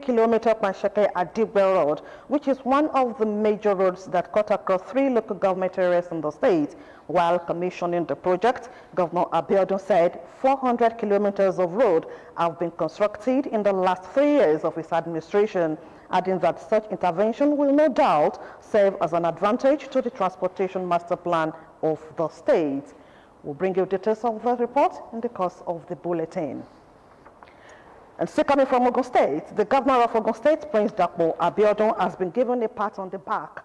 3-kilometer Pansheke-Adigbe Road, which is one of the major roads that cut across 3 local government areas in the state. While commissioning the project, Governor Abeokuta said 400 kilometers of road have been constructed in the last 3 years of his administration, adding that such intervention will no doubt serve as an advantage to the transportation master plan of the state. We'll bring you details of the report in the course of the bulletin. And still coming from Ogun State, the governor of Ogun State, Prince Dapo Abeokuta, has been given a pat on the back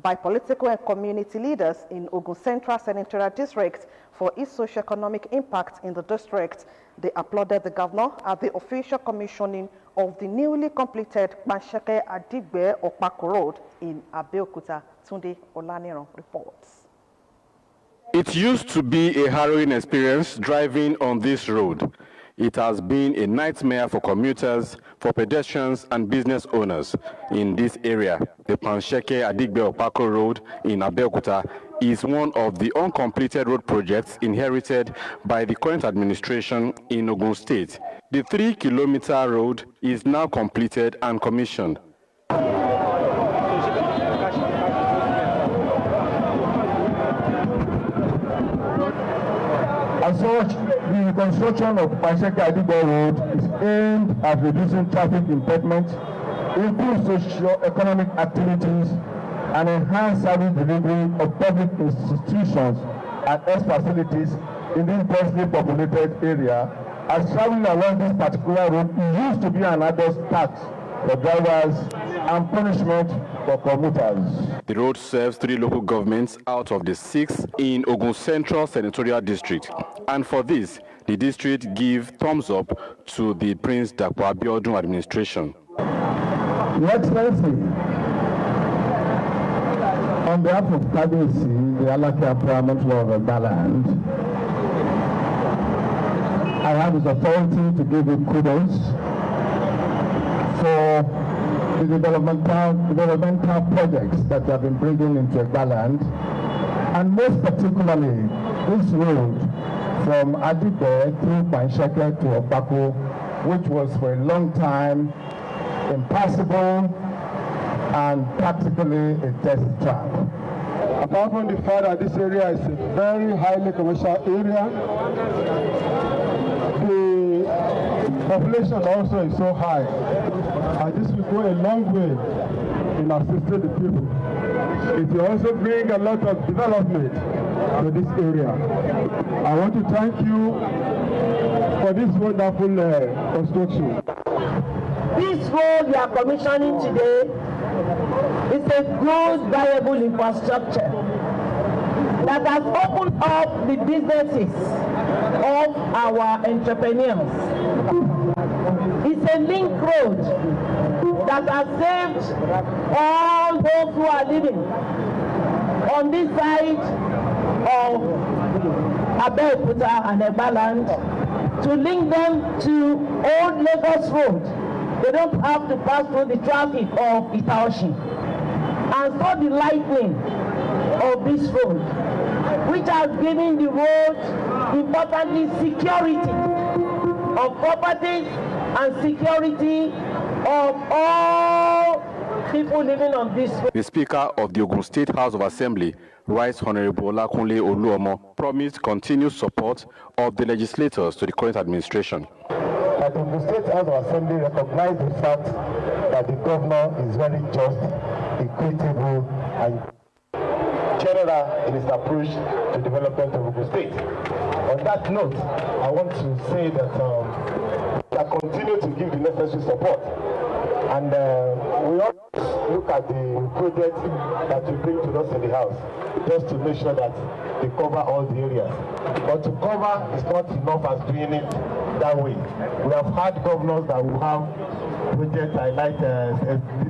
by political and community leaders in Ogun Central Senatorial District for its socio-economic impact in the district. They applauded the governor at the official commissioning of the newly completed Pansheke-Adigbe Opako Road in Abeokuta. Tunde Olaniran reports. It used to be a harrowing experience driving on this road. It has been a nightmare for commuters, for pedestrians and business owners in this area. The Pansheke-Adigbe Opako Road in Abeokuta is one of the uncompleted road projects inherited by the current administration in Ogun State. The 3-kilometer road is now completed and commissioned. As such, the construction of Pansheke-Adigbe Road is aimed at reducing traffic impediment, improve socio-economic activities, and enhance service delivery of public institutions and health facilities in this densely populated area. As traveling along this particular road used to be an adult tax for drivers and punishment for commuters. The road serves 3 local governments out of the 6 in Ogun Central Senatorial District. And for this, the district give thumbs up to the Prince Dapo Abeokuta administration. Your Excellency, on behalf of KBC, the Alakia Parliament of Egbaland, I have this authority to give you kudos for the developmental projects that you have been bringing into Egbaland, and most particularly this road from Adigbe through Pansheke to Opako, which was for a long time impassable and practically a death trap. Apart from the fact that this area is a very highly commercial area, the population also is so high, and this will go a long way in assisting the people. It will also bring a lot of development to this area. I want to thank you for this wonderful construction. This road we are commissioning today is a good, viable infrastructure that has opened up the businesses of our entrepreneurs. It's a link road that has saved all those who are living on this side of Abeokuta and Egbaland to link them to Old Lagos Road. They don't have to pass through the traffic of Itaoshi. And so the lightening of this road, which has given the road, importantly, security of properties and security of all people living on this road. The Speaker of the Ogun State House of Assembly, Right Honorable Olakunle Oluomo, promised continued support of the legislators to the current administration. That the Ogun State House of Assembly recognize the fact that the governor is very just, equitable, and general in his approach to development of Ogun State. On that note, I want to say that we continue to give the necessary support, and we always look at the projects that we bring to us in the House, just to make sure that they cover all the areas. But to cover is not enough as doing it that way. We have had governors that will have projects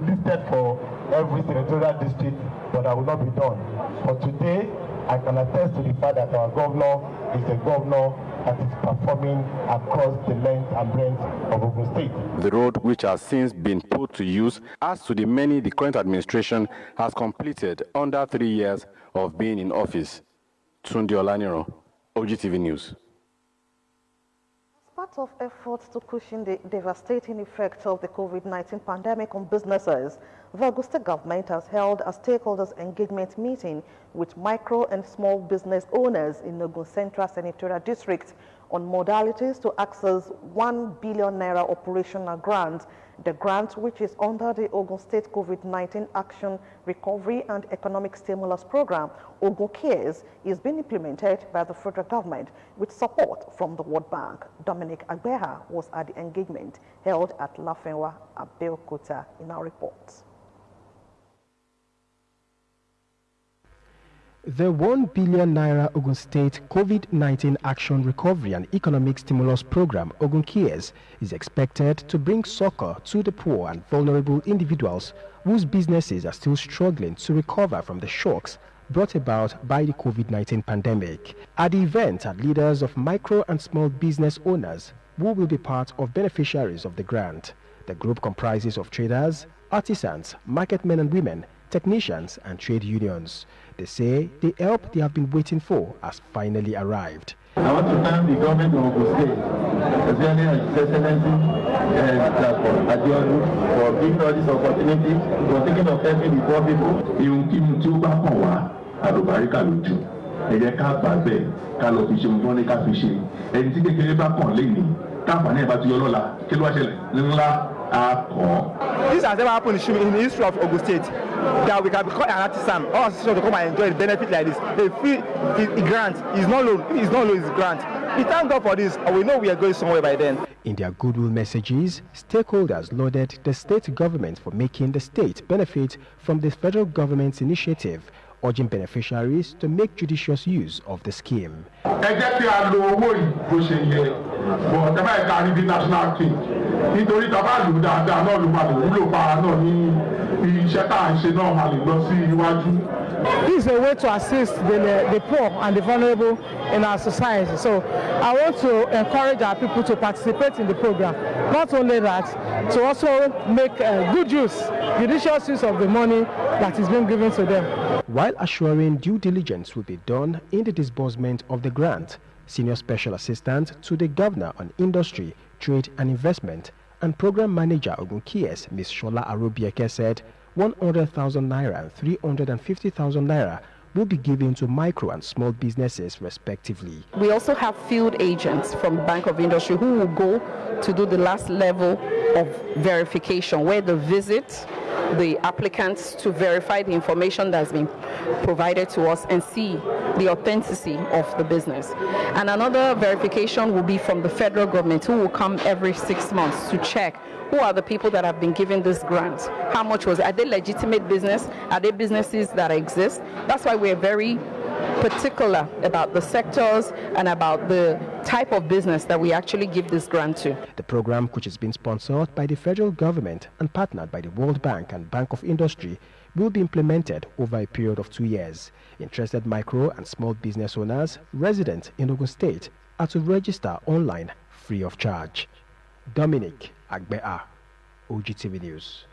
listed for every senatorial district, but that will not be done. But today, I can attest to the fact that our governor is a governor that is performing across the length and breadth of Ogun State. The road, which has since been put to use, adds to the many the current administration has completed under 3 years of being in office. Tunde Olaniran, OGTV News. Part part of efforts to cushion the devastating effects of the COVID-19 pandemic on businesses, the Ogun State government has held a stakeholders engagement meeting with micro and small business owners in Ogun Central Senatorial District on modalities to access 1 billion naira operational grant. The grant, which is under the Ogun State COVID-19 Action, Recovery and Economic Stimulus Program, Ogun Cares, is being implemented by the federal government with support from the World Bank. Dominic Agbeha was at the engagement held at Lafenwa, Abeokuta, in our report. The 1 billion naira Ogun State COVID-19 Action, Recovery and Economic Stimulus Program, Ogun Cares, is expected to bring succor to the poor and vulnerable individuals whose businesses are still struggling to recover from the shocks brought about by the COVID-19 pandemic. At the event are leaders of micro and small business owners who will be part of beneficiaries of the grant. The group comprises of traders, artisans, market men and women, technicians and trade unions. They say the help they have been waiting for has finally arrived. I want to thank the government of Ogun State, especially His Excellency Abeokuta, for giving us this opportunity, for thinking of helping the poor people. Ihun tí ó bá kàn wá, àlùbáríkà lójú. Ẹ jẹ́ ká gbà bẹ́ẹ̀, ká lọ fi ṣe ohun tí wọ́n ní ká fi ṣe. Ẹni tí kékeré bá kàn lénìí, káfàní ẹ̀ bá ti yọ lọ́la, kí ló wá ṣẹlẹ̀? Ńlá. This has never happened in the history of Ogun State, that we can become an artisan, all associations to come and enjoy the benefit like this. A free grant is not loan. If it's not loan, it's grant. We thank God for this, and we know we are going somewhere by then. In their goodwill messages, stakeholders lauded the state government for making the state benefit from the federal government's initiative, urging beneficiaries to make judicious use of the scheme. Nítorí tàbá lù dáadáa náà ló máa lè wúlò para náà ní iṣẹ́ tá à ń ṣe náà máa lè lọ sí iwájú. This is a way to assist the poor and the vulnerable in our society. So I want to encourage our people to participate in the program. Not only that, to also make good use, judicious use of the money that is being given to them. While assuring due diligence will be done in the disbursement of the grant, Senior Special Assistant to the Governor on Industry, Trade and Investment and Program Manager Ogun Cares, Ms. Shola Arobieke, said 100,000 naira and 350,000 naira will be given to micro and small businesses respectively. We also have field agents from Bank of Industry who will go to do the last level of verification, where they visit the applicants to verify the information that's been provided to us and see the authenticity of the business. And another verification will be from the federal government, who will come every 6 months to check who are the people that have been given this grant. How much was it? Are they legitimate business? Are they businesses that exist? That's why we're very particular about the sectors and about the type of business that we actually give this grant to. The program, which has been sponsored by the federal government and partnered by the World Bank and Bank of Industry, will be implemented over a period of 2 years. Interested micro and small business owners resident in Ogun State are to register online free of charge. Dominic Agbeha, OGTV News.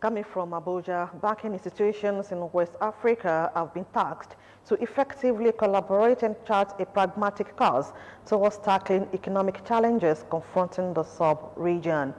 Coming from Abuja, banking institutions in West Africa have been tasked to effectively collaborate and chart a pragmatic course towards tackling economic challenges confronting the sub-region.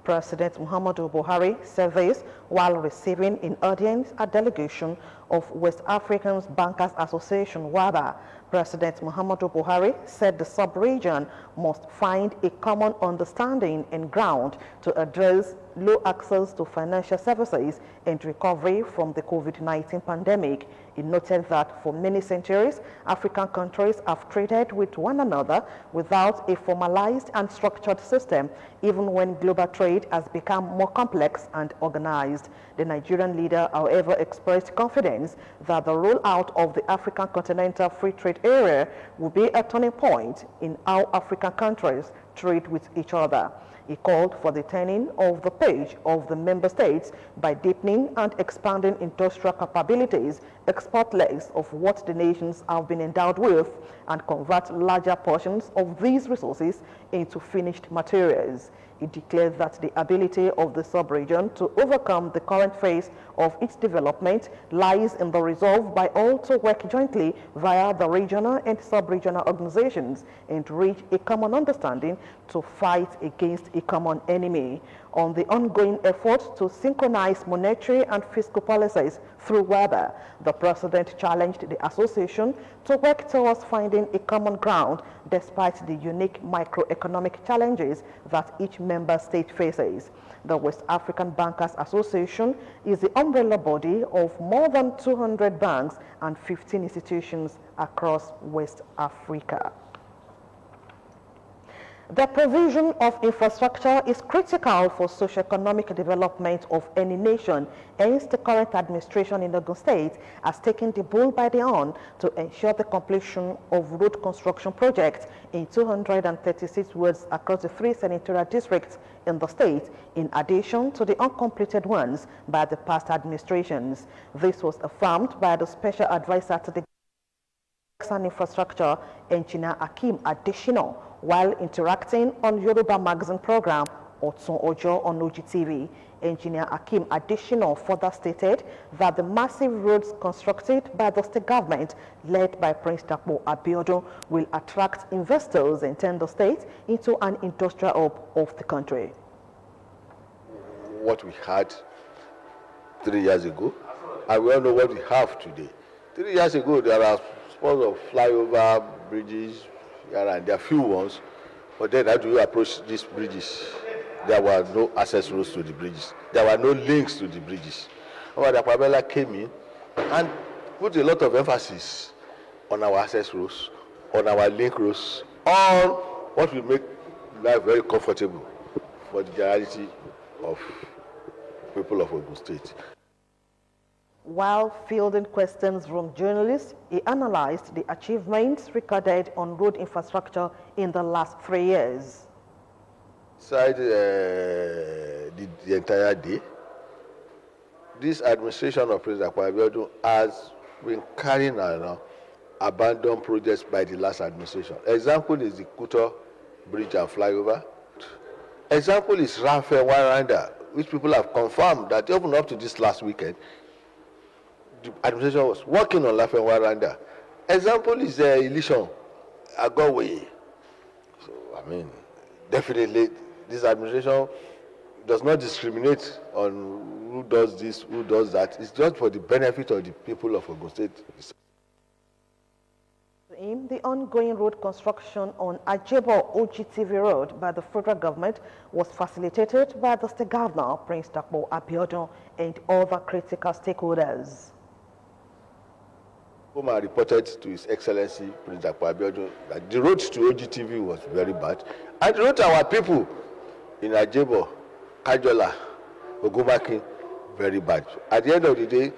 President Muhammadu Buhari said this while receiving in audience a delegation of West African Bankers Association, WABA. President Muhammadu Buhari said the sub-region must find a common understanding and ground to address low access to financial services and recovery from the COVID-19 pandemic. He noted that for many centuries, African countries have traded with one another without a formalized and structured system, even when global trade has become more complex and organized. The Nigerian leader, however, expressed confidence that the rollout of the African Continental Free Trade Area will be a turning point in how African countries trade with each other. He called for the turning of the page of the member states by deepening and expanding industrial capabilities, export less of what the nations have been endowed with, and convert larger portions of these resources into finished materials. He declared that the ability of the sub-region to overcome the current phase of its development lies in the resolve by all to work jointly via the regional and sub-regional organizations and reach a common understanding to fight against a common enemy. On the ongoing effort to synchronize monetary and fiscal policies through WEBA, the president challenged the association to work towards finding a common ground despite the unique microeconomic challenges that each member state faces. The West African Bankers Association is the umbrella body of more than 200 banks and 15 institutions across West Africa. The provision of infrastructure is critical for socio-economic development of any nation. Hence, the current administration in Ogun State has taken the bull by the horn to ensure the completion of road construction projects in 236 wards across the 3 senatorial districts in the state, in addition to the uncompleted ones by the past administrations. This was affirmed by the special advisor to the and infrastructure, Engineer Akim Adeshino, while interacting on Yoruba magazine program Otun Ojo on OGTV. Engineer Akim Adeshino further stated that the massive roads constructed by the state government, led by Prince Dapo Abeokuta, will attract investors and turn the state into an industrial hub of the country. What we had 3 years ago, and we all know what we have today. 3 years ago, there are sports of flyover bridges, and there are few ones, but then how do you approach these bridges? There were no access roads to the bridges. There were no links to the bridges. However, the Pamela came in and put a lot of emphasis on our access roads, on our link roads, on what will make life very comfortable for the generality of people of Ogun State. While fielding questions from journalists, he analyzed the achievements recorded on road infrastructure in the last 3 years. Inside the entire day, this administration of President Abeokuta has been carrying out abandoned projects by the last administration. Example is the Kuto Bridge and flyover. Example is Rafael Waranda, which people have confirmed that even up to this last weekend, the administration was working on Rafael Waranda. Example is Elishon Agowe. So, I mean, definitely this administration does not discriminate on who does this, who does that. It's just for the benefit of the people of Ogun State. In the ongoing road construction on Ajebo OGTV Road by the federal government was facilitated by the state governor, Prince Dapo Abeokuta, and other critical stakeholders. Oma reported to His Excellency Prince Dapo Abeokuta that the road to OGTV was very bad, and the road to our people in Ajebo, Kajola, Ogumaki, very bad. At the end of the day,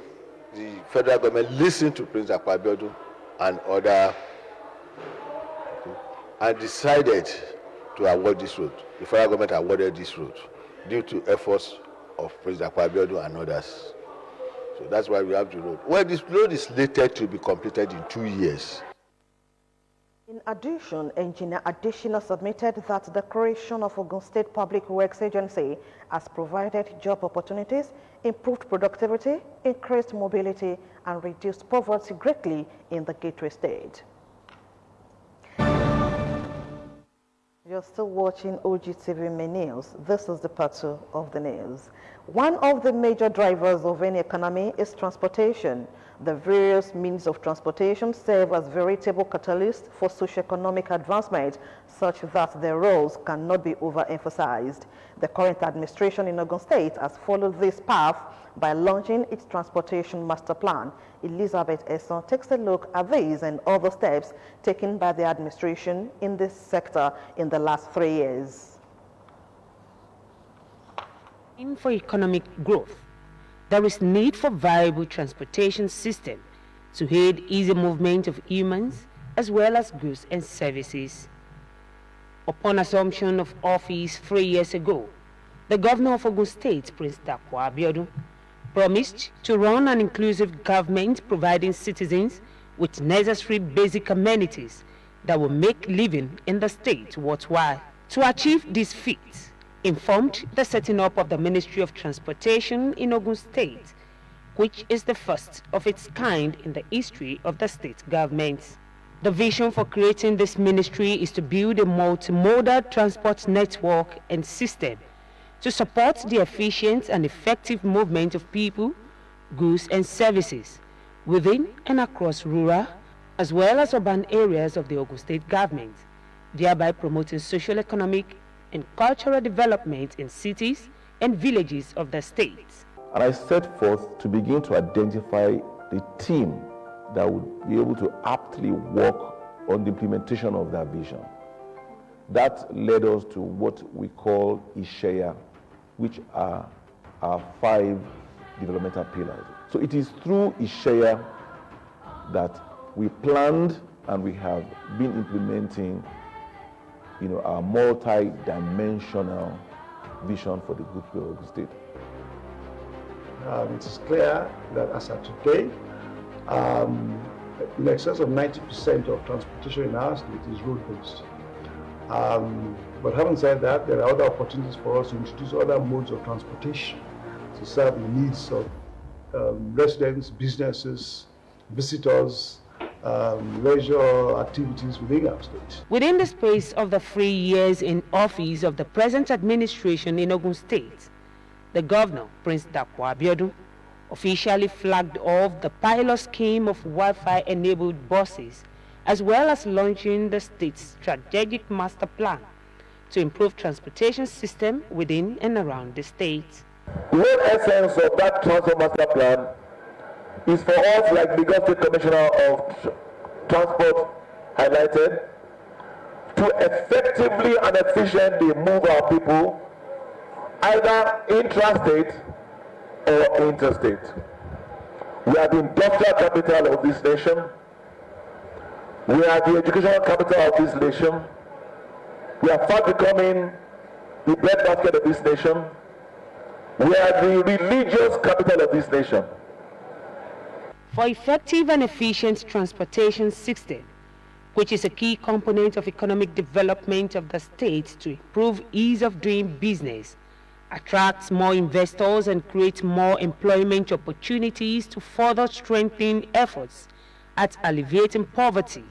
the federal government listened to Prince Dapo Abeokuta and other people and decided to award this road. The federal government awarded this road due to efforts of Prince Dapo Abeokuta and others. So that's why we have the road. Well, this road is slated to be completed in 2 years. In addition, Engineer Adeshina submitted that the creation of Ogun State Public Works Agency has provided job opportunities, improved productivity, increased mobility, and reduced poverty greatly in the Gateway State. You're still watching OGTV Main News. This is the part 2 of the news. One of the major drivers of any economy is transportation. The various means of transportation serve as veritable catalysts for socio-economic advancement, such that their roles cannot be overemphasized. The current administration in Ogun State has followed this path by launching its transportation master plan. Elizabeth Esson takes a look at these and other steps taken by the administration in this sector in the last 3 years. For economic growth, there is need for viable transportation system to aid easy movement of humans as well as goods and services. Upon assumption of office 3 years ago, the governor of Ogun State, Prince Dapo Abeokuta, promised to run an inclusive government providing citizens with necessary basic amenities that will make living in the state worthwhile. To achieve this feat, informed the setting up of the Ministry of Transportation in Ogun State, which is the first of its kind in the history of the state government. The vision for creating this ministry is to build a multimodal transport network and system to support the efficient and effective movement of people, goods and services within and across rural as well as urban areas of the Ogun State government, thereby promoting social, economic and cultural development in cities and villages of the state. And I set forth to begin to identify the team that would be able to aptly work on the implementation of that vision. That led us to what we call Ishaya, which are our 5 developmental pillars. So it is through Ishaya that we planned and we have been implementing, our multi-dimensional vision for the good people of the state. It is clear that as of today, in excess of 90% of transportation in our state is road-based. But having said that, there are other opportunities for us to introduce other modes of transportation to serve the needs of residents, businesses, visitors, leisure activities within our state. Within the space of the 3 years in office of the present administration in Ogun State, the Governor, Prince Dakwa Abiodun, officially flagged off the pilot scheme of Wi-Fi enabled buses, as well as launching the state's strategic master plan to improve transportation system within and around the state. The whole essence of that transport master plan is for us, like the State Commissioner of Transport highlighted, to effectively and efficiently move our people either intrastate or interstate. We are the industrial capital of this nation. We are the educational capital of this nation. We are fast becoming the breadbasket of this nation. We are the religious capital of this nation. For effective and efficient transportation system, which is a key component of economic development of the state to improve ease of doing business, attract more investors and create more employment opportunities to further strengthen efforts at alleviating poverty,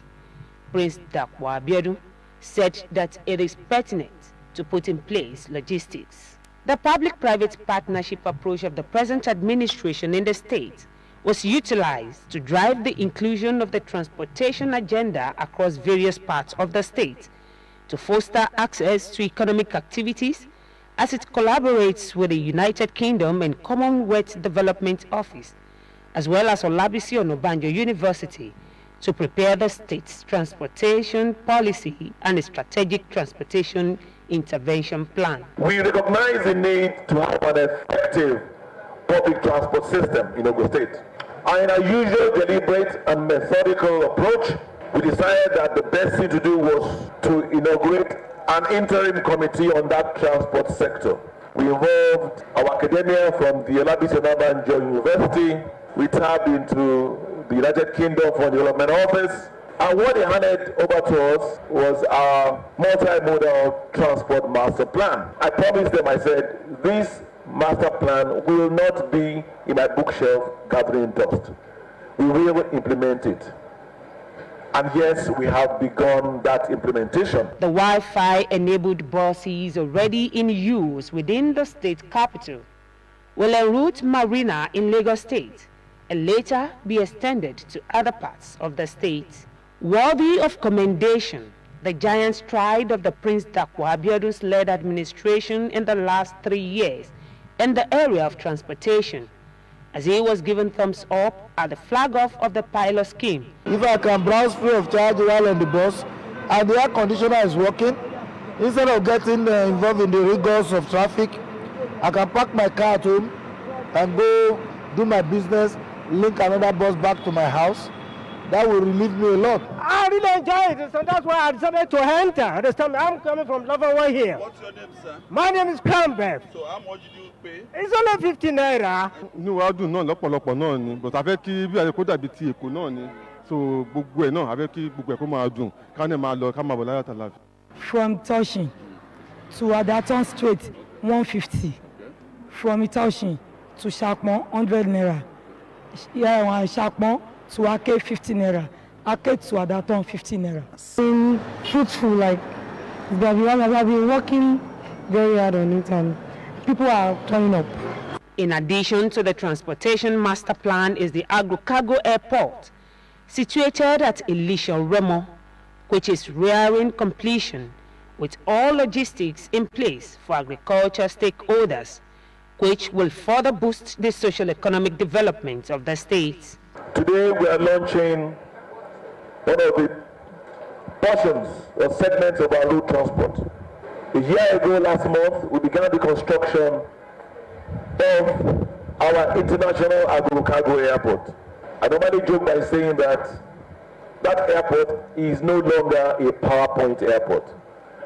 Prince Dakwa Abiodun said that it is pertinent to put in place logistics. The public-private partnership approach of the present administration in the state was utilized to drive the inclusion of the transportation agenda across various parts of the state to foster access to economic activities as it collaborates with the United Kingdom and Commonwealth Development Office, as well as Olabisi Onabanjo University, to prepare the state's transportation policy and a strategic transportation intervention plan. We recognize the need to have an effective public transport system in Ogun State. And in our usual deliberate and methodical approach, we decided that the best thing to do was to inaugurate an interim committee on that transport sector. We involved our academia from the Olabisi Onabanjo University. We tapped into the United Kingdom for Development Office. And what they handed over to us was our multimodal transport master plan. I promised them, I said, this master plan will not be in my bookshelf gathering dust. We will implement it. And yes, we have begun that implementation. The Wi-Fi enabled buses already in use within the state capital will enroute Marina in Lagos State and later be extended to other parts of the state. Worthy of commendation, the giant stride of the Prince Dakwa Abiodun's led administration in the last 3 years in the area of transportation, as he was given thumbs up at the flag-off of the pilot scheme. If I can browse free of charge while on the bus and the air conditioner is working, instead of getting involved in the rigors of traffic, I can park my car at home and go do my business, link another bus back to my house. That will relieve me a lot. I really enjoy it, so that's why I decided to enter. This time I'm coming from Loverway here. What's your name, sir? My name is Campbell. So how much did you pay? It's only 15 naira. Inú wa dùn náà lọ́pọ̀lọpọ̀ náà ni, but a fẹ́ kí bí àyẹ̀kó dàbí ti Èkó náà ni. So gbogbo ẹ̀ náà a fẹ́ kí gbogbo ẹ̀ kó máa dùn, ká ní máa lọ ká máa bọ̀ láyọ̀ tàlàfíà. From Toshin to Adaton Street, 150. From Itaoshin to Shakmon, 100 naira. Shakmon to Ake, 50 naira. Ake to Adaton, 50 naira. Been fruitful, like I've been working very hard on it, and people are turning up. In addition to the transportation master plan is the agro-cargo airport, situated at Elisha Remo, which is rearing completion with all logistics in place for agriculture stakeholders, which will further boost the social-economic development of the state. Today we are launching one of the portions or segments of our road transport. A year ago, last month, we began the construction of our international agro-cargo airport. I normally joke by saying that that airport is no longer a PowerPoint airport.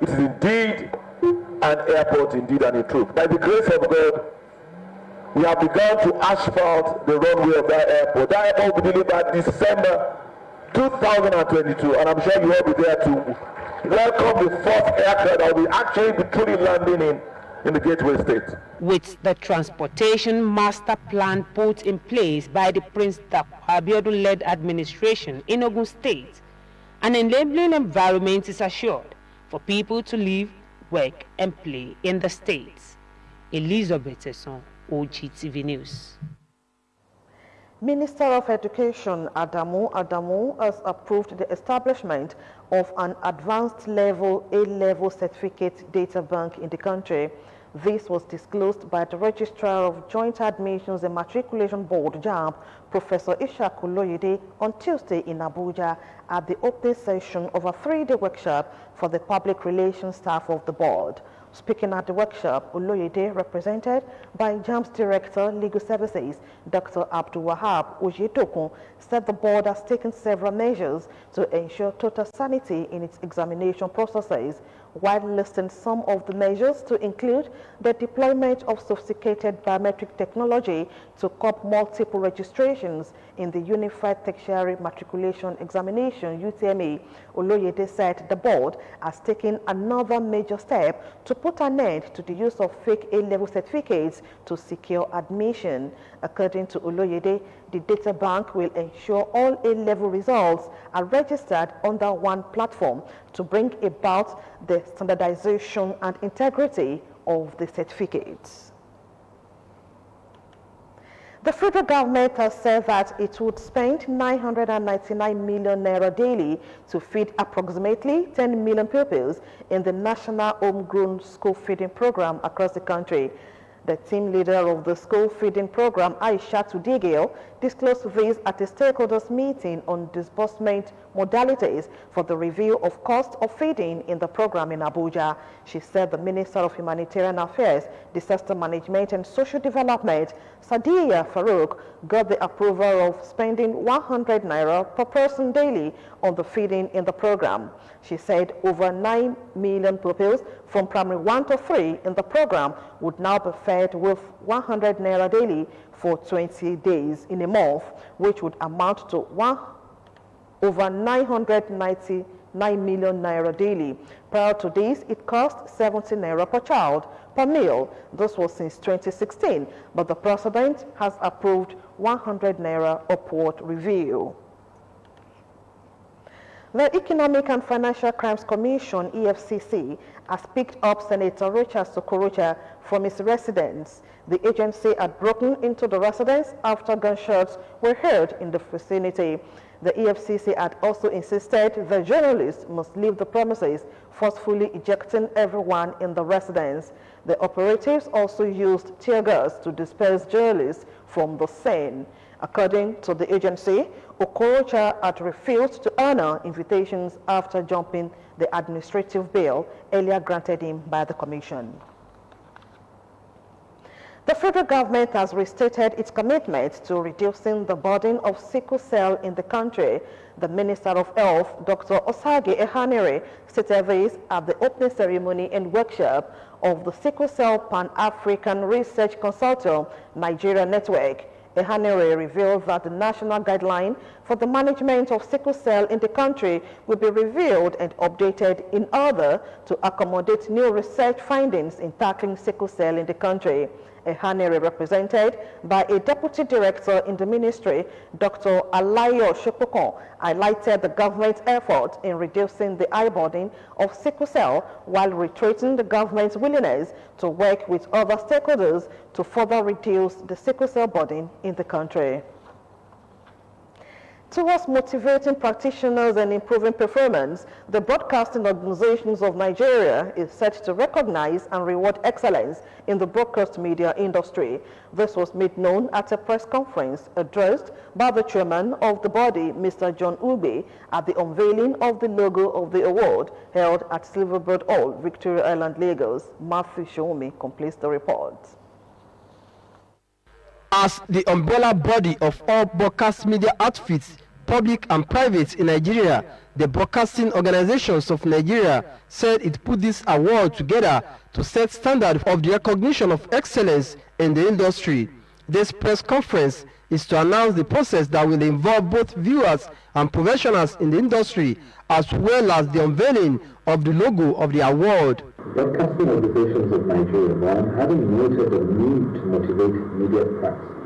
It is indeed an airport, indeed and in truth. By the grace of God, we have begun to asphalt the runway of that airport. That airport will be delivered December 2022, and I'm sure you will be there to welcome the first aircraft that will actually be truly landing in the Gateway State. With the transportation master plan put in place by the Prince Abeokuta-led administration in Ogun State, an enabling environment is assured for people to live, work, and play in the states. Elizabeth Esson, OGTV News. Minister of Education Adamu has approved the establishment of an advanced level A-level certificate data bank in the country. This was disclosed by the Registrar of Joint Admissions and Matriculation Board, JAMB, Professor Ishaq Oloyede, on Tuesday in Abuja at the opening session of a 3-day workshop for the public relations staff of the board. Speaking at the workshop, Oloyede, represented by JAMB's Director, Legal Services, Dr. Abdul Wahab Ojedokun, said the board has taken several measures to ensure total sanity in its examination processes, while listing some of the measures to include the deployment of sophisticated biometric technology to curb multiple registrations in the Unified Tertiary Matriculation Examination, UTME. Oloyede said the board has taken another major step to put an end to the use of fake A-level certificates to secure admission. According to Oloyede, the data bank will ensure all A-level results are registered under one platform to bring about the standardization and integrity of the certificates. The federal government has said that it would spend 999 million naira daily to feed approximately 10 million pupils in the National Homegrown School Feeding Program across the country. The team leader of the school feeding program, Aisha Tudigil, disclosed this at a stakeholders meeting on disbursement modalities for the review of cost of feeding in the program in Abuja. She said the Minister of Humanitarian Affairs, Disaster Management and Social Development, Sadiya Farouk, got the approval of spending 100 naira per person daily on the feeding in the program. She said over 9 million pupils from primary 1 to 3 in the program would now be fed with 100 naira daily for 20 days in a month, which would amount to over 999 million naira daily. Prior to this, it cost 70 naira per child per meal. This was since 2016, but the president has approved 100 naira upward review. The Economic and Financial Crimes Commission, EFCC, has picked up Senator Richard Sokorocha from his residence. The agency had broken into the residence after gunshots were heard in the vicinity. The EFCC had also insisted the journalists must leave the premises, forcefully ejecting everyone in the residence. The operatives also used tear gas to disperse journalists from the scene. According to the agency, Okorocha had refused to honor invitations after jumping the administrative bail earlier granted him by the commission. The federal government has restated its commitment to reducing the burden of sickle cell in the country. The Minister of Health, Dr. Osage Ehanire, stated this at the opening ceremony and workshop of the Sickle Cell Pan-African Research Consortium Nigeria Network. Ehanere revealed that the national guideline for the management of sickle cell in the country will be reviewed and updated in order to accommodate new research findings in tackling sickle cell in the country. Ehanere, represented by a deputy director in the ministry, Dr. Alayo Shopokon, highlighted the government's effort in reducing the high burden of sickle cell while reiterating the government's willingness to work with other stakeholders to further reduce the sickle cell burden in the country. Towards motivating practitioners and improving performance, the Broadcasting Organizations of Nigeria is set to recognize and reward excellence in the broadcast media industry. This was made known at a press conference addressed by the chairman of the body, Mr. John Ube, at the unveiling of the logo of the award held at Silverbird Hall, Victoria Island, Lagos. Matthew Shomi completes the report. As the umbrella body of all broadcast media outfits, public and private in Nigeria, the Broadcasting Organizations of Nigeria said it put this award together to set standard of the recognition of excellence in the industry. This press conference is to announce the process that will involve both viewers and professionals in the industry, as well as the unveiling of the logo of the award. Broadcasting Organizations of Nigeria, having noted the need to motivate media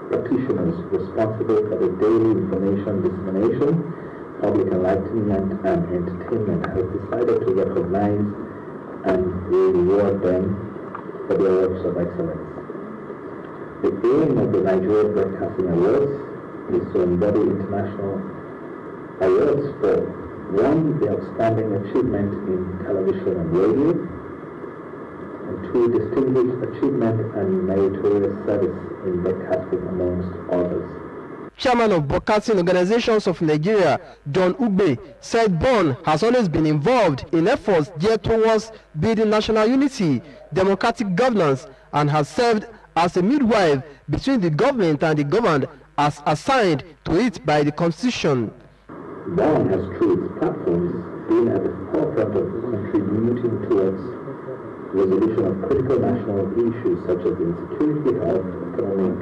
practitioners responsible for the daily information dissemination, public enlightenment and entertainment, has decided to recognize and reward them for their works of excellence. The aim of the Nigeria Broadcasting Awards is to embody international awards for 1, the outstanding achievement in television and radio, and 2, distinguished achievement and meritorious service in broadcasting, amongst others. Chairman of Broadcasting Organizations of Nigeria, John Ube, said BON has always been involved in efforts geared towards building national unity, democratic governance, and has served as a midwife between the government and the governed as assigned to it by the Constitution. BON has, through its platforms, been at the forefront of contributing towards resolution of critical national issues such as insecurity, health, economic,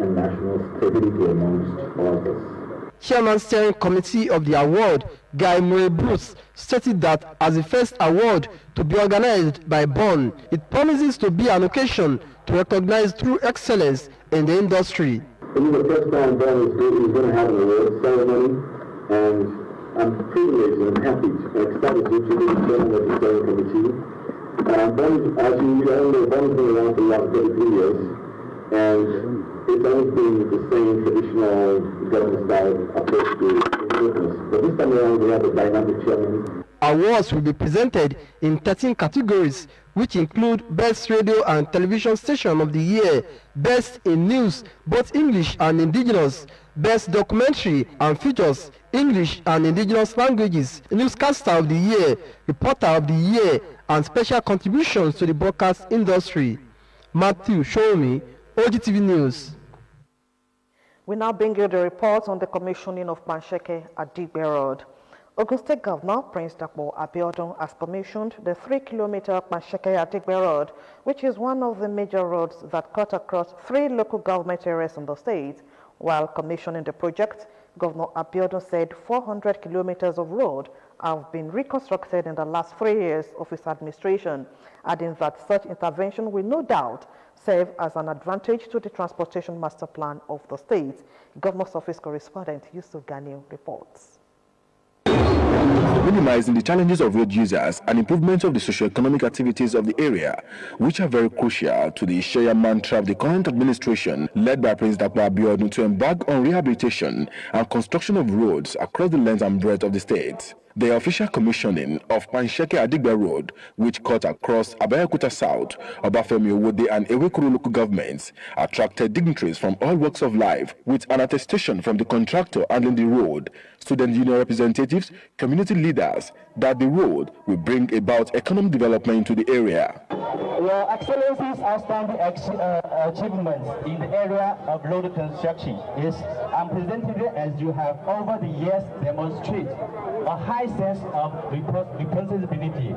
and national stability, amongst others. Chairman Steering Committee of the award, Guy Murray Bruce, stated that as the first award to be organized by BON, it promises to be an occasion to recognize true excellence in the industry. This is the first time BON is going to have an award ceremony, and I'm privileged and happy and excited to be the chairman of the Steering Committee. BON, as you know, BON has been around for the last 33 years, and it's always been the same traditional government style approach to business. But this time around, we have a dynamic chairman. Awards will be presented in 13 categories, which include Best Radio and Television Station of the Year, Best in News, both English and Indigenous, Best Documentary and Features, English and Indigenous Languages, Newscaster of the Year, Reporter of the Year, and Special Contributions to the broadcast industry. Matthew Shomi, OGTV News. We now bring you the report on the commissioning of Pansheke at Digbe Road. Ogun State Governor Prince Dapo Abiodun has commissioned the 3-kilometer Pansheke at Digbe Road, which is one of the major roads that cut across 3 local government areas in the state. While commissioning the project, Governor Abiodun said 400 kilometers of road have been reconstructed in the last 3 years of his administration, adding that such intervention will no doubt serve as an advantage to the transportation master plan of the state. Governor's office correspondent Yusuf Ganiu reports. Minimizing the challenges of road users and improvement of the socio-economic activities of the area, which are very crucial to the shared mantra of the current administration, led by President Abiodun, to embark on rehabilitation and construction of roads across the length and breadth of the state. The official commissioning of Pansheke Adigbe Road, which cut across Abeokuta South, Obafemi Owode and Ewekuru local governments, attracted dignitaries from all walks of life, with an attestation from the contractor handling the road, student union representatives, community leaders, that the road will bring about economic development into the area. Your Excellency's outstanding achievements in the area of road construction is unprecedented, as you have over the years demonstrated a high sense of responsibility,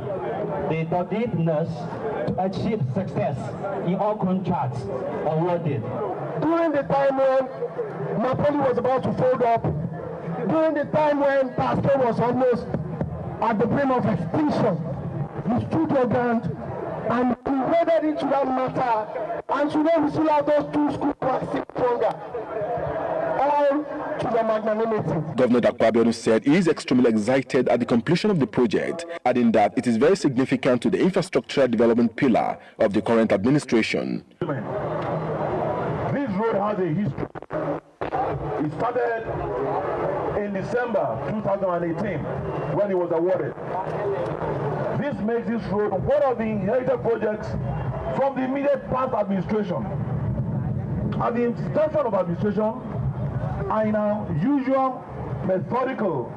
the doggedness to achieve success in all contracts awarded. During the time when Napoli was about to fold up, during the time when Pastor was almost at the brink of extinction, you stood your ground and we waded into that matter, and today we still have those 2 schools who are still stronger. All to your magnanimity. Governor Dapo Abiodun said he is extremely excited at the completion of the project, adding that it is very significant to the infrastructure development pillar of the current administration. This road has a history. It started in December 2018 when it was awarded. This makes this road one of the inherited projects from the immediate past administration. At the inception of administration, in our usual methodical,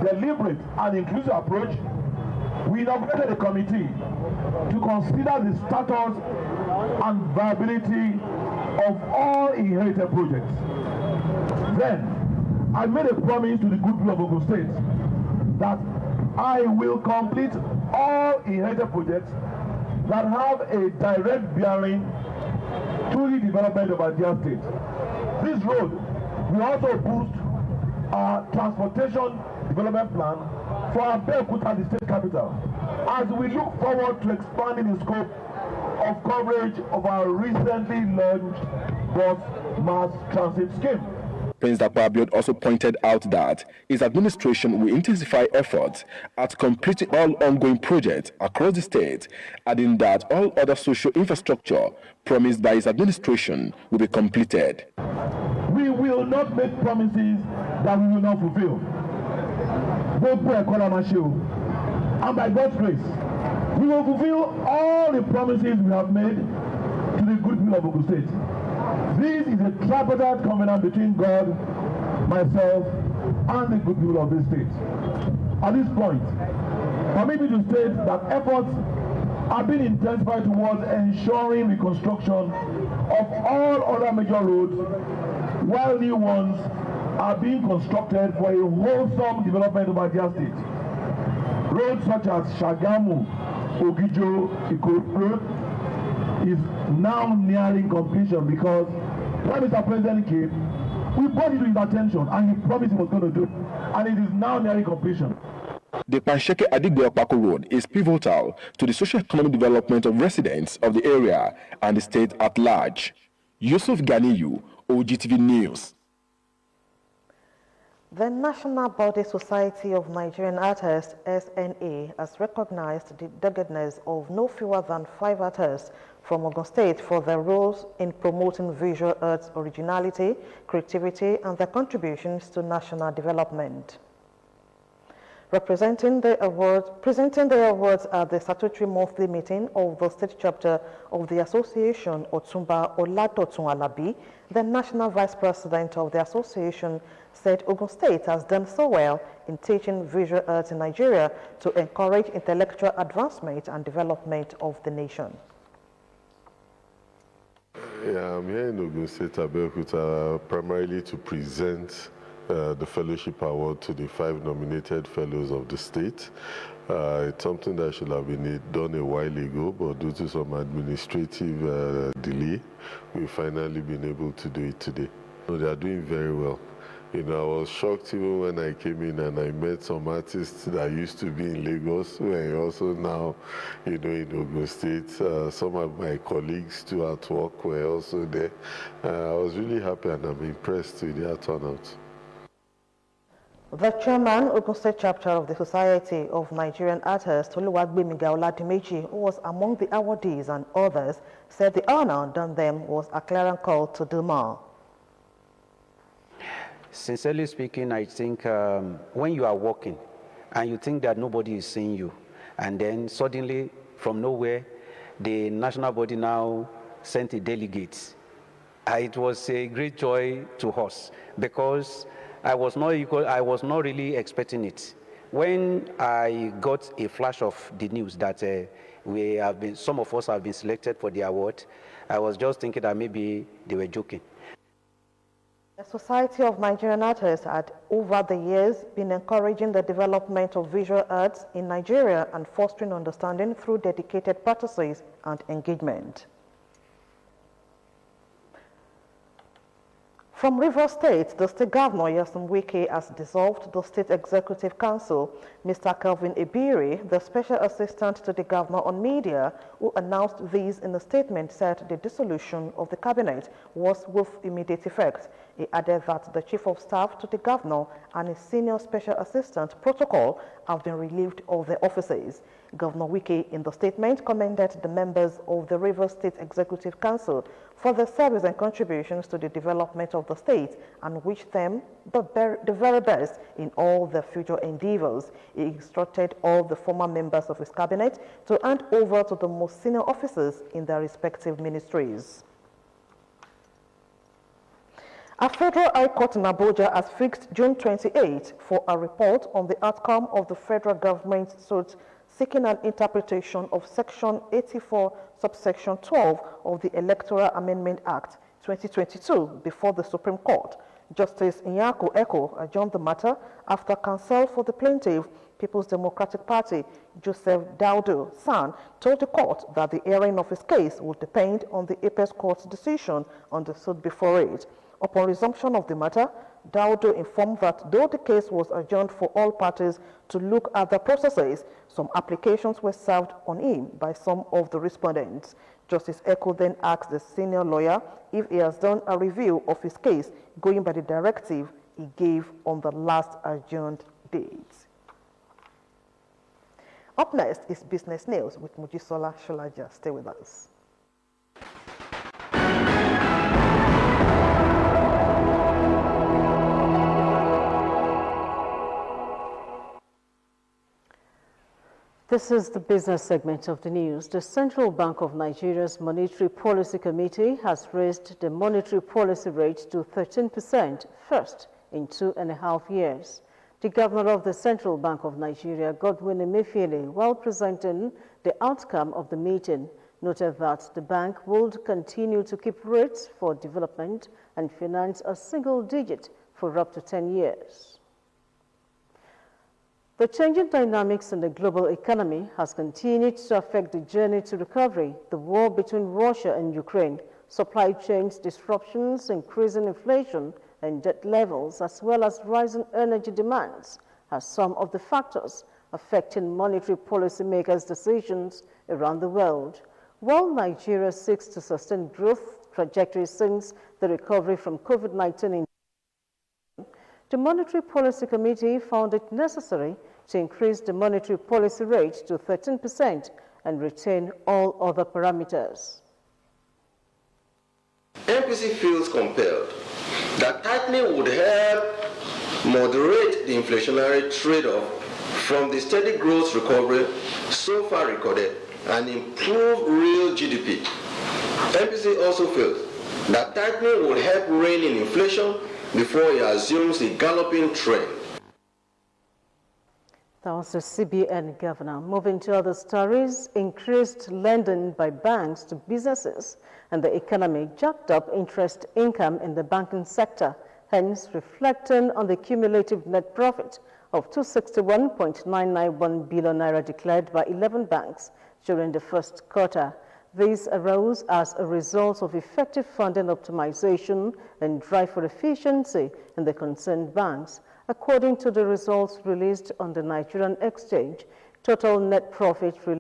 deliberate, and inclusive approach, we inaugurated a committee to consider the status and viability of all inherited projects. Then, I made a promise to the goodwill of Ogun State that I will complete all inherited projects that have a direct bearing to the development of our dear state. This road will also boost our transportation development plan for Abeokuta, the state capital, as we look forward to expanding the scope of coverage of our recently launched bus mass transit scheme. Prince Dapo Abiodun also pointed out that his administration will intensify efforts at completing all ongoing projects across the state, adding that all other social infrastructure promised by his administration will be completed. We will not make promises that we will not fulfill. And by God's grace, we will fulfill all the promises we have made to the goodwill of Ogun State. This is a tripartite covenant between God, myself, and the goodwill of this state. At this point, permit me to state that efforts are being intensified towards ensuring reconstruction of all other major roads, while new ones are being constructed for a wholesome development of our dear state. Roads such as Shagamu, Ogijo, Ikorodu is now nearing completion because when Mr. President came, we brought it to his attention and he promised he was going to do it, and it is now nearing completion. The Pansheke Adigbe-Opako Road is pivotal to the socio-economic development of residents of the area and the state at large. Yusuf Ganiyu, OGTV News. The National Body Society of Nigerian Artists, SNA, has recognized the doggedness of no fewer than 5 artists from Ogun State for their roles in promoting visual arts originality, creativity, and their contributions to national development. Presenting the awards at the statutory monthly meeting of the state chapter of the association, Otumba Olatotun Alabi, the national vice president of the association, said Ogun State has done so well in teaching visual arts in Nigeria to encourage intellectual advancement and development of the nation. Yeah, I'm here in Ogun State, Abeokuta, primarily to present the fellowship award to the 5 nominated fellows of the state. It's something that should have been done a while ago, but due to some administrative delay, we've finally been able to do it today. So they are doing very well. You know, I was shocked even when I came in and I met some artists that used to be in Lagos, who are also now, you know, in Ogun State. Some of my colleagues too at work were also there. I was really happy and I'm impressed with their turnout. The chairman, Ogun State chapter of the Society of Nigerian Artists, Oluwagbemiga Oladimeji, who was among the awardees and others, said the honor done them was a clarion call to do more. Sincerely speaking, I think when you are walking and you think that nobody is seeing you, and then suddenly, from nowhere, the national body now sent a delegate. It was a great joy to us because I was not really expecting it. When I got a flash of the news that some of us have been selected for the award. I was just thinking that maybe they were joking. The Society of Nigerian Artists had, over the years, been encouraging the development of visual arts in Nigeria and fostering understanding through dedicated practices and engagement. From Rivers State, the State Governor, Nyesom Wike, has dissolved the State Executive Council. Mr. Kelvin Ibiri, the Special Assistant to the Governor on Media, who announced this in a statement, said the dissolution of the Cabinet was with immediate effect. He added that the Chief of Staff to the Governor and his Senior Special Assistant Protocol have been relieved of their offices. Governor Wike, in the statement, commended the members of the Rivers State Executive Council for their service and contributions to the development of the state and wished them the very best in all their future endeavors. He instructed all the former members of his cabinet to hand over to the most senior officers in their respective ministries. A federal high court in Abuja has fixed June 28 for a report on the outcome of the federal government suit seeking an interpretation of Section 84, subsection 12 of the Electoral Amendment Act 2022 before the Supreme Court. Justice Nyako Eko adjourned the matter after counsel for the plaintiff, People's Democratic Party, Joseph Daudu San, told the court that the hearing of his case would depend on the Apex Court's decision on the suit before it. Upon resumption of the matter, Daudu informed that though the case was adjourned for all parties to look at the processes, some applications were served on him by some of the respondents. Justice Eko then asked the senior lawyer if he has done a review of his case going by the directive he gave on the last adjourned date. Up next is Business News with Mujisola Sholaja. Stay with us. This is the business segment of the news. The Central Bank of Nigeria's Monetary Policy Committee has raised the monetary policy rate to 13% first in 2.5 years. The governor of the Central Bank of Nigeria, Godwin Emefiele, while presenting the outcome of the meeting, noted that the bank would continue to keep rates for development and finance a single digit for up to 10 years. The changing dynamics in the global economy has continued to affect the journey to recovery. The war between Russia and Ukraine, supply chains disruptions, increasing inflation and debt levels, as well as rising energy demands, are some of the factors affecting monetary policymakers' decisions around the world. While Nigeria seeks to sustain growth trajectory since the recovery from COVID-19, the Monetary Policy Committee found it necessary to increase the monetary policy rate to 13% and retain all other parameters. MPC feels compelled that tightening would help moderate the inflationary trade-off from the steady growth recovery so far recorded and improve real GDP. MPC also feels that tightening will help rein in inflation before it assumes a galloping trend. That was the CBN governor. Moving to other stories, increased lending by banks to businesses and the economy jacked up interest income in the banking sector, hence reflecting on the cumulative net profit of 261.991 billion naira declared by 11 banks during the first quarter. This arose as a result of effective funding optimization and drive for efficiency in the concerned banks. According to the results released on the Nigerian exchange, total net profit for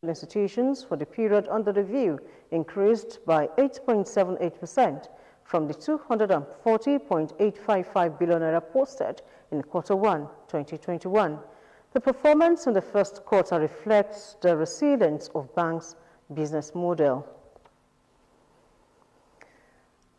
institutions for the period under review increased by 8.78% from the 240.855 billion naira posted in Q1 2021. The performance in the first quarter reflects the resilience of banks' business model.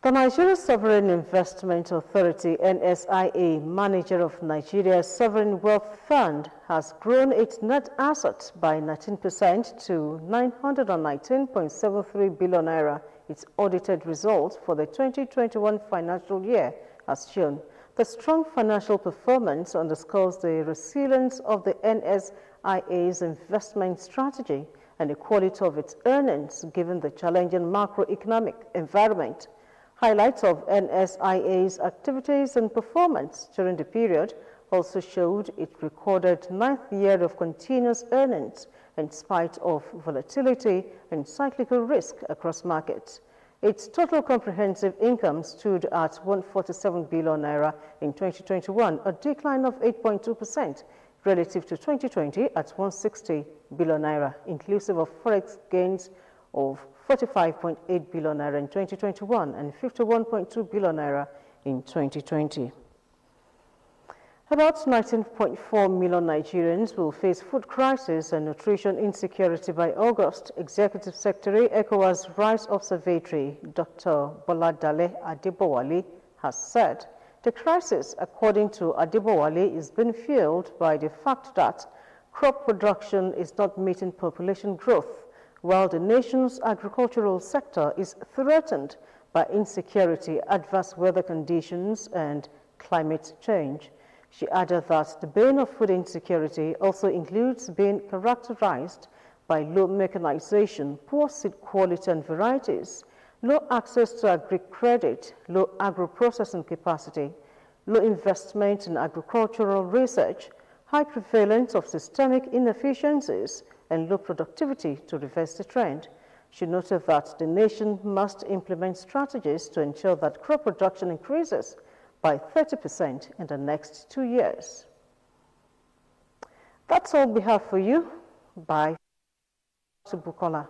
The Nigeria Sovereign Investment Authority, NSIA, manager of Nigeria's Sovereign Wealth Fund, has grown its net assets by 19% to 919.73 billion naira. Its audited results for the 2021 financial year has shown. The strong financial performance underscores the resilience of the NSIA NSIA's investment strategy and the quality of its earnings given the challenging macroeconomic environment. Highlights of NSIA's activities and performance during the period also showed it recorded 9th year of continuous earnings in spite of volatility and cyclical risk across markets. Its total comprehensive income stood at 147 billion naira in 2021, a decline of 8.2% relative to 2020 at 160 billion naira, inclusive of forex gains of 45.8 billion naira in 2021 and 51.2 billion naira in 2020. About 19.4 million Nigerians will face food crisis and nutrition insecurity by August. Executive Secretary, ECOWAS Rice Observatory, Dr. Boladale Adebowale, has said the crisis, according to Adebowale, is being fueled by the fact that crop production is not meeting population growth, while the nation's agricultural sector is threatened by insecurity, adverse weather conditions, and climate change. She added that the bane of food insecurity also includes being characterized by low mechanization, poor seed quality and varieties, low access to agri-credit, low agro-processing capacity, low investment in agricultural research, high prevalence of systemic inefficiencies, and low productivity to reverse the trend. She noted that the nation must implement strategies to ensure that crop production increases by 30% in the next 2 years. That's all we have for you. Bye. To Bukola.